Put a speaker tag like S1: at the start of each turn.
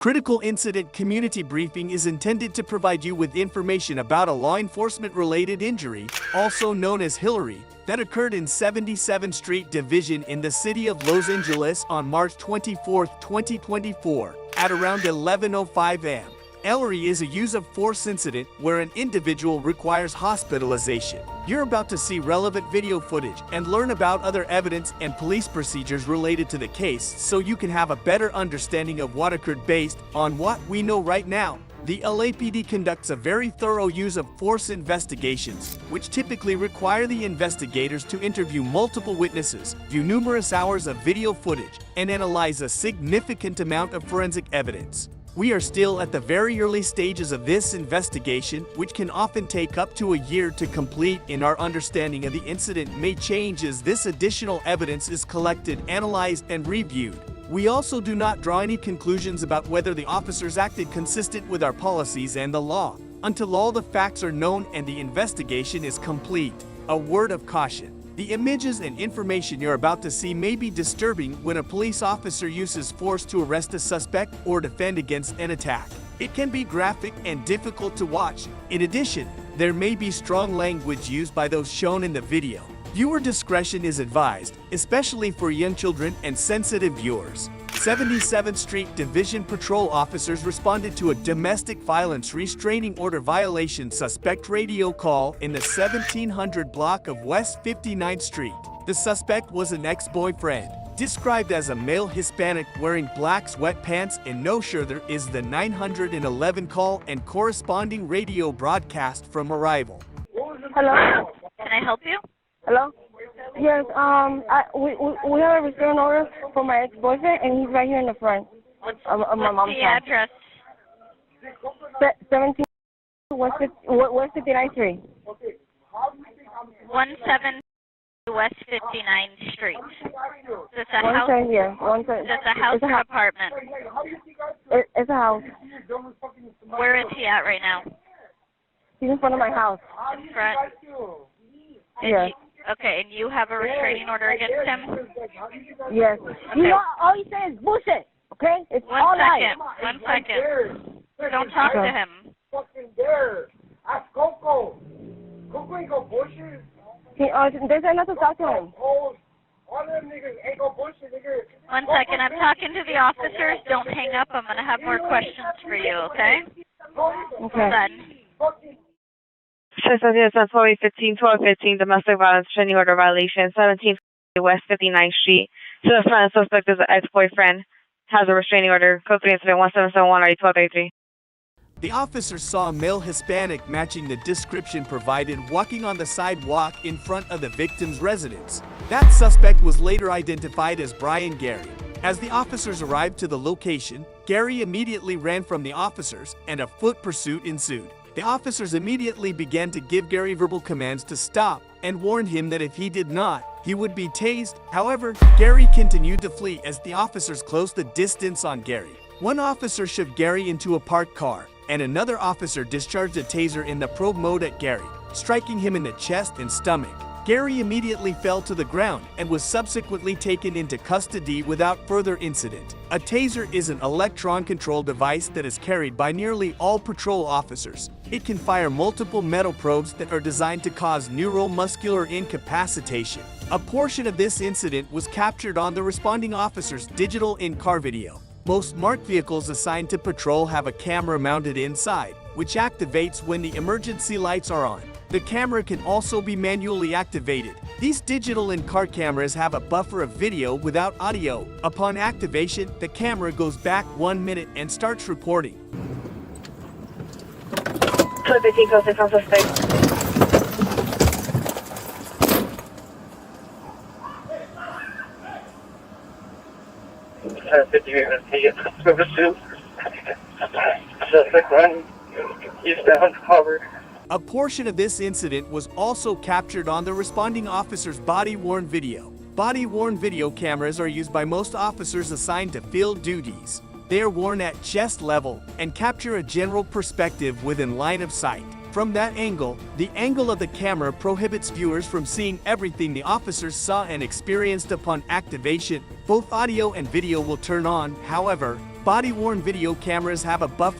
S1: Critical Incident Community Briefing is intended to provide you with information about a law enforcement-related injury, also known as Hillary, that occurred in 77th Street Division in the city of Los Angeles on March 24, 2024, at around 11:05 a.m. Hillary is a use of force incident where an individual requires hospitalization. You're about to see relevant video footage and learn about other evidence and police procedures related to the case so you can have a better understanding of what occurred based on what we know right now. The LAPD conducts a very thorough use of force investigations, which typically require the investigators to interview multiple witnesses, view numerous hours of video footage, and analyze a significant amount of forensic evidence. We are still at the very early stages of this investigation, which can often take up to a year to complete, and our understanding of the incident may change as this additional evidence is collected, analyzed, and reviewed. We also do not draw any conclusions about whether the officers acted consistent with our policies and the law, until all the facts are known and the investigation is complete. A word of caution. The images and information you're about to see may be disturbing when a police officer uses force to arrest a suspect or defend against an attack. It can be graphic and difficult to watch. In addition, there may be strong language used by those shown in the video. Viewer discretion is advised, especially for young children and sensitive viewers. 77th Street Division patrol officers responded to a domestic violence restraining order violation suspect radio call in the 1700 block of West 59th Street. The suspect was an ex-boyfriend, described as a male Hispanic wearing black sweatpants and no shirt. There is the 911 call and corresponding radio broadcast from arrival.
S2: Hello?
S3: Can I help you?
S2: Hello? Yes, we have a restraining order for my ex-boyfriend, and he's right here in the front
S3: What's
S2: of my mom's
S3: the
S2: house.
S3: address?
S2: 17 West 59th Street.
S3: 17 West 59th Street. Is this a house?
S2: Yeah,
S3: Is this a house or apartment?
S2: It's a house.
S3: Where is he at right now?
S2: He's in front of my house.
S3: In front?
S2: Yes.
S3: Okay, and you have a restraining order against him?
S2: Yes.
S3: Okay.
S2: You know, all he says is bullshit, okay? It's all lies.
S3: 1 second. Don't talk to him.
S4: Ask Coco. Coco ain't go bullshit.
S2: They said not to talk to him.
S4: All them niggas ain't go bullshit, nigga.
S3: 1 second. I'm talking to the officers. Don't hang up. I'm going to have more questions for you, okay?
S2: Okay.
S3: Hold on.
S5: Associates on 1215 domestic violence restraining order violation, 17 West 59th Street. To the front, the suspect is an ex-boyfriend, has a restraining order, code 3 incident 1771 1233.
S1: The officers saw a male Hispanic matching the description provided walking on the sidewalk in front of the victim's residence. That suspect was later identified as Brian Gary. As the officers arrived to the location, Gary immediately ran from the officers and a foot pursuit ensued. The officers immediately began to give Gary verbal commands to stop and warned him that if he did not, he would be tased. However, Gary continued to flee as the officers closed the distance on Gary. One officer shoved Gary into a parked car, and another officer discharged a taser in the probe mode at Gary, striking him in the chest and stomach. Gary immediately fell to the ground and was subsequently taken into custody without further incident. A taser is an electron-controlled device that is carried by nearly all patrol officers. It can fire multiple metal probes that are designed to cause neuromuscular incapacitation. A portion of this incident was captured on the responding officer's digital in-car video. Most marked vehicles assigned to patrol have a camera mounted inside, which activates when the emergency lights are on. The camera can also be manually activated. These digital in-car cameras have a buffer of video without audio. Upon activation, the camera goes back 1 minute and starts recording.
S5: Code 15 code 6 on suspect.
S4: Suspect running. He's down, covered.
S1: A portion of this incident was also captured on the responding officer's body-worn video. Body-worn video cameras are used by most officers assigned to field duties. They are worn at chest level and capture a general perspective within line of sight. From that angle, the angle of the camera prohibits viewers from seeing everything the officers saw and experienced upon activation. Both audio and video will turn on, however, body-worn video cameras have a buffer